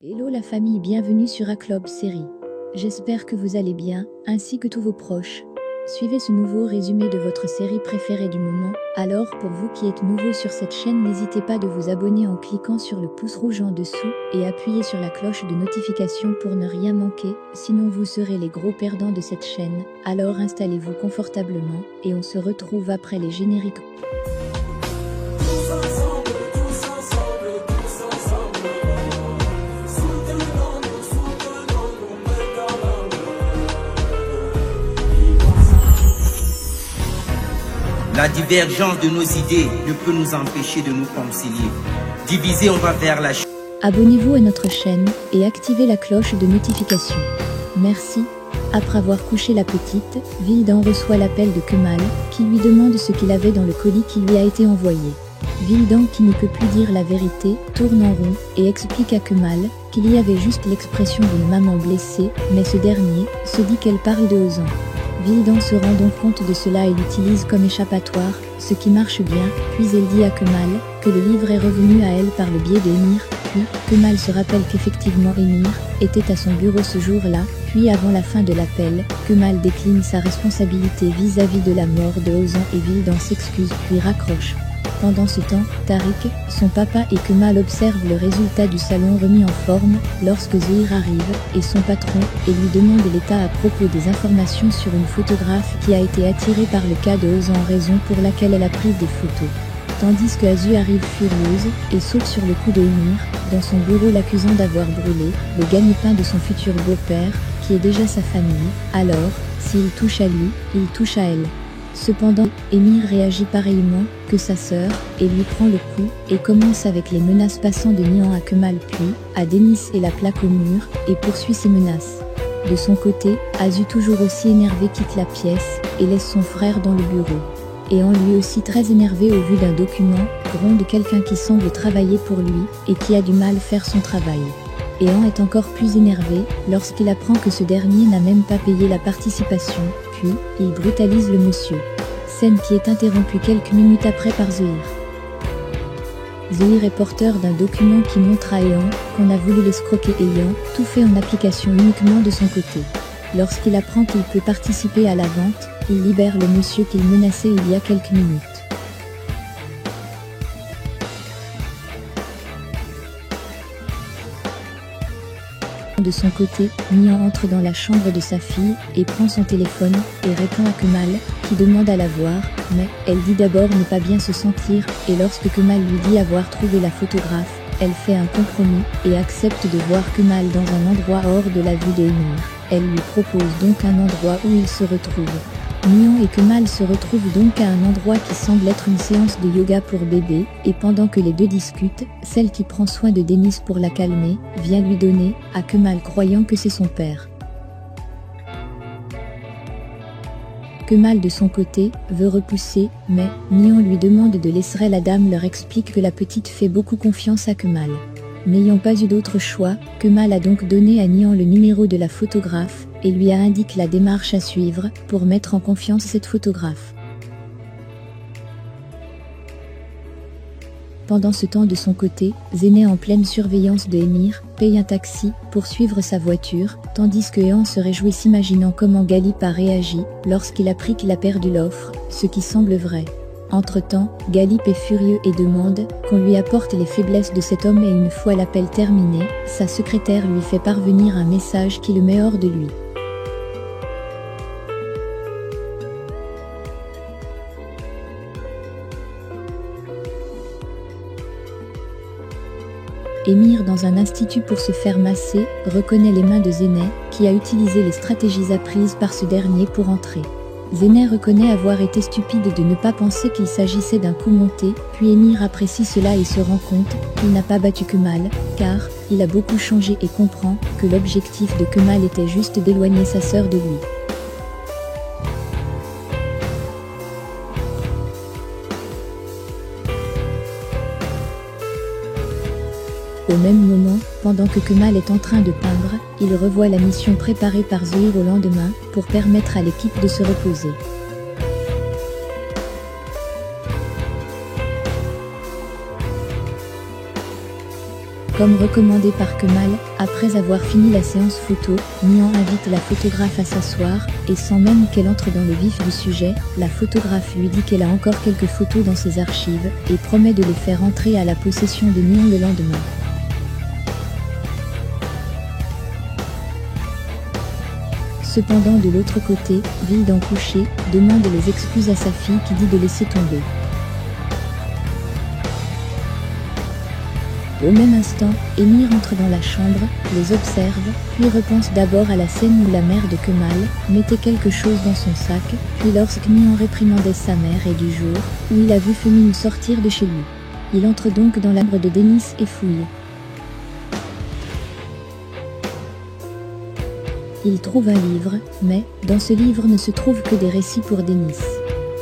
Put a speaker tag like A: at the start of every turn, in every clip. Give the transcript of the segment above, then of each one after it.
A: Hello la famille, bienvenue sur Aclob Série. J'espère que vous allez bien, ainsi que tous vos proches. Suivez ce nouveau résumé de votre série préférée du moment. Alors pour vous qui êtes nouveau sur cette chaîne, n'hésitez pas de vous abonner en cliquant sur le pouce rouge en dessous et appuyez sur la cloche de notification pour ne rien manquer, sinon vous serez les gros perdants de cette chaîne. Alors installez-vous confortablement et on se retrouve après les génériques.
B: La divergence de nos idées ne peut nous empêcher de nous concilier. Divisés, on va vers la chute.
A: Abonnez-vous à notre chaîne et activez la cloche de notification. Merci. Après avoir couché la petite, Vildan reçoit l'appel de Kemal, qui lui demande ce qu'il avait dans le colis qui lui a été envoyé. Vildan, qui ne peut plus dire la vérité, tourne en rond et explique à Kemal qu'il y avait juste l'expression d'une maman blessée, mais ce dernier se dit qu'elle parle de Ozan. Vildan se rend donc compte de cela et l'utilise comme échappatoire, ce qui marche bien, puis elle dit à Kemal que le livre est revenu à elle par le biais d'Emir, puis Kemal se rappelle qu'effectivement Emir était à son bureau ce jour-là, puis avant la fin de l'appel, Kemal décline sa responsabilité vis-à-vis de la mort de Ozan et Vildan s'excuse puis raccroche. Pendant ce temps, Tariq, son papa et Kemal observent le résultat du salon remis en forme lorsque Zahir arrive et son patron et lui demande l'état à propos des informations sur une photographe qui a été attirée par le cas de Ozan, raison pour laquelle elle a pris des photos. Tandis que Azu arrive furieuse et saute sur le cou de Emir, dans son bureau l'accusant d'avoir brûlé le gagne-pain de son futur beau-père, qui est déjà sa famille. Alors, s'il touche à lui, il touche à elle. Cependant, Emir réagit pareillement que sa sœur et lui prend le coup et commence avec les menaces passant de Nihan à Kemal puis à Denis et la plaque au mur et poursuit ses menaces. De son côté, Azu toujours aussi énervé quitte la pièce et laisse son frère dans le bureau. Ehan lui aussi très énervé au vu d'un document, gronde quelqu'un qui semble travailler pour lui et qui a du mal à faire son travail. Ehan est encore plus énervé lorsqu'il apprend que ce dernier n'a même pas payé la participation, puis il brutalise le monsieur. Scène qui est interrompue quelques minutes après par Zahir. Zahir est porteur d'un document qui montre à Ehan qu'on a voulu l'escroquer ayant tout fait en application uniquement de son côté. Lorsqu'il apprend qu'il peut participer à la vente, il libère le monsieur qu'il menaçait il y a quelques minutes. De son côté, Nihan entre dans la chambre de sa fille et prend son téléphone et répond à Kemal, qui demande à la voir, mais elle dit d'abord ne pas bien se sentir, et lorsque Kemal lui dit avoir trouvé la photographe, elle fait un compromis et accepte de voir Kemal dans un endroit hors de la vue d'Emir. Elle lui propose donc un endroit où ils se retrouvent. Nihan et Kemal se retrouvent donc à un endroit qui semble être une séance de yoga pour bébé, et pendant que les deux discutent, celle qui prend soin de Denis pour la calmer, vient lui donner à Kemal croyant que c'est son père. Kemal de son côté, veut repousser, mais Nihan lui demande de laisser la dame leur explique que la petite fait beaucoup confiance à Kemal. N'ayant pas eu d'autre choix, Kemal a donc donné à Nihan le numéro de la photographe et lui a indiqué la démarche à suivre pour mettre en confiance cette photographe. Pendant ce temps de son côté, Zéné en pleine surveillance de Emir, paye un taxi pour suivre sa voiture, tandis que Ehan se réjouit s'imaginant comment Galip a réagi lorsqu'il apprit qu'il a perdu l'offre, ce qui semble vrai. Entre-temps, Galip est furieux et demande qu'on lui apporte les faiblesses de cet homme et une fois l'appel terminé, sa secrétaire lui fait parvenir un message qui le met hors de lui. Emir, dans un institut pour se faire masser, reconnaît les mains de Zéné, qui a utilisé les stratégies apprises par ce dernier pour entrer. Zéné reconnaît avoir été stupide de ne pas penser qu'il s'agissait d'un coup monté, puis Emir apprécie cela et se rend compte qu'il n'a pas battu Kemal, car il a beaucoup changé et comprend que l'objectif de Kemal était juste d'éloigner sa sœur de lui. Au même moment, pendant que Kemal est en train de peindre, il revoit la mission préparée par Zahir au lendemain pour permettre à l'équipe de se reposer. Comme recommandé par Kemal, après avoir fini la séance photo, Nihan invite la photographe à s'asseoir, et sans même qu'elle entre dans le vif du sujet, la photographe lui dit qu'elle a encore quelques photos dans ses archives, et promet de les faire entrer à la possession de Nihan le lendemain. Cependant de l'autre côté, Vildan couché, demande les excuses à sa fille qui dit de laisser tomber. Au même instant, Emir entre dans la chambre, les observe, puis repense d'abord à la scène où la mère de Kemal mettait quelque chose dans son sac, puis lorsque Nihan réprimandait sa mère et du jour où il a vu Femine sortir de chez lui. Il entre donc dans l'arbre de Denis et fouille. Il trouve un livre, mais, dans ce livre ne se trouvent que des récits pour Denis.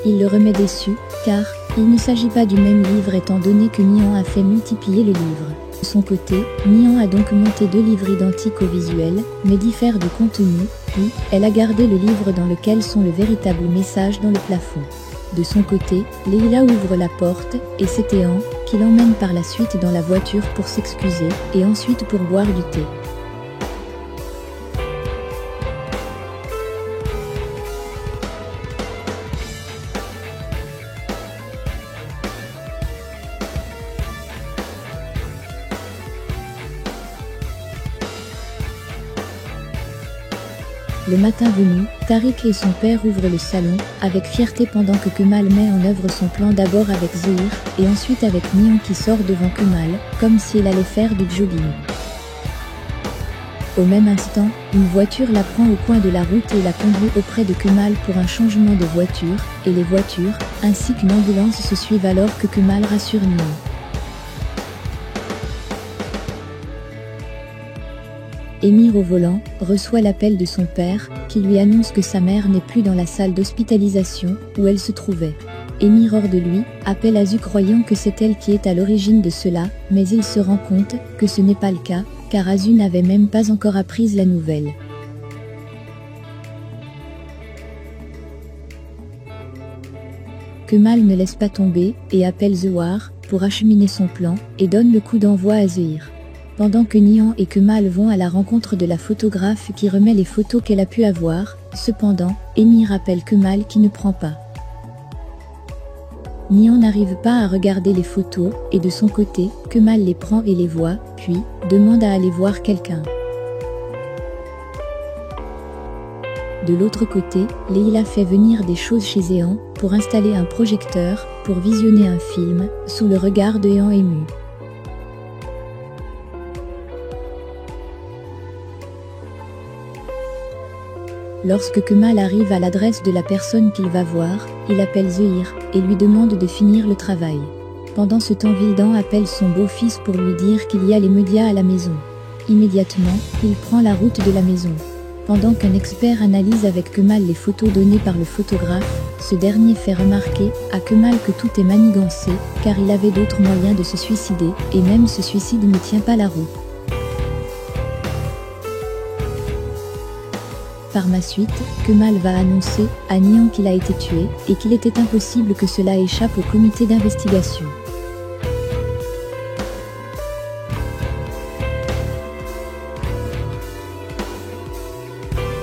A: Il le remet déçu, car il ne s'agit pas du même livre étant donné que Nihan a fait multiplier le livre. De son côté, Nihan a donc monté 2 livres identiques au visuel, mais diffèrent de contenu, puis elle a gardé le livre dans lequel sont le véritable message dans le plafond. De son côté, Leila ouvre la porte, et c'est Théan qui l'emmène par la suite dans la voiture pour s'excuser, et ensuite pour boire du thé. Le matin venu, Tariq et son père ouvrent le salon, avec fierté pendant que Kemal met en œuvre son plan d'abord avec Zahir, et ensuite avec Nihan qui sort devant Kemal, comme si elle allait faire du jogging. Au même instant, une voiture la prend au coin de la route et la conduit auprès de Kemal pour un changement de voiture, et les voitures, ainsi qu'une ambulance se suivent alors que Kemal rassure Nihan. Emir au volant, reçoit l'appel de son père, qui lui annonce que sa mère n'est plus dans la salle d'hospitalisation, où elle se trouvait. Emir hors de lui, appelle Azu croyant que c'est elle qui est à l'origine de cela, mais il se rend compte que ce n'est pas le cas, car Azu n'avait même pas encore appris la nouvelle. Kemal ne laisse pas tomber, et appelle Zouar, pour acheminer son plan, et donne le coup d'envoi à Zahir. Pendant que Nihan et Kemal vont à la rencontre de la photographe qui remet les photos qu'elle a pu avoir, cependant, Emir appelle Kemal qui ne prend pas. Nihan n'arrive pas à regarder les photos, et de son côté, Kemal les prend et les voit, puis, demande à aller voir quelqu'un. De l'autre côté, Leila fait venir des choses chez Zéhan, pour installer un projecteur, pour visionner un film, sous le regard de Zéhan ému. Lorsque Kemal arrive à l'adresse de la personne qu'il va voir, il appelle Zahir, et lui demande de finir le travail. Pendant ce temps, Vildan appelle son beau-fils pour lui dire qu'il y a les médias à la maison. Immédiatement, il prend la route de la maison. Pendant qu'un expert analyse avec Kemal les photos données par le photographe, ce dernier fait remarquer à Kemal que tout est manigancé, car il avait d'autres moyens de se suicider, et même ce suicide ne tient pas la route. Par ma suite, Kemal va annoncer à Nihan qu'il a été tué, et qu'il était impossible que cela échappe au comité d'investigation.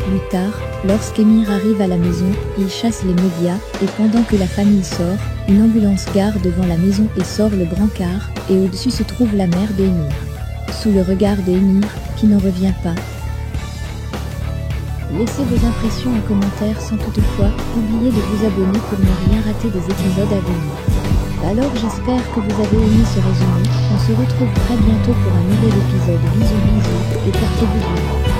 A: Plus tard, lorsqu'Emir arrive à la maison, il chasse les médias, et pendant que la famille sort, une ambulance gare devant la maison et sort le brancard, et au-dessus se trouve la mère d'Emir. Sous le regard d'Emir, qui n'en revient pas. Laissez vos impressions en commentaire sans toutefois oublier de vous abonner pour ne rien rater des épisodes à venir. Alors j'espère que vous avez aimé ce résumé, on se retrouve très bientôt pour un nouvel épisode. Bisous bisous et portez-vous bien.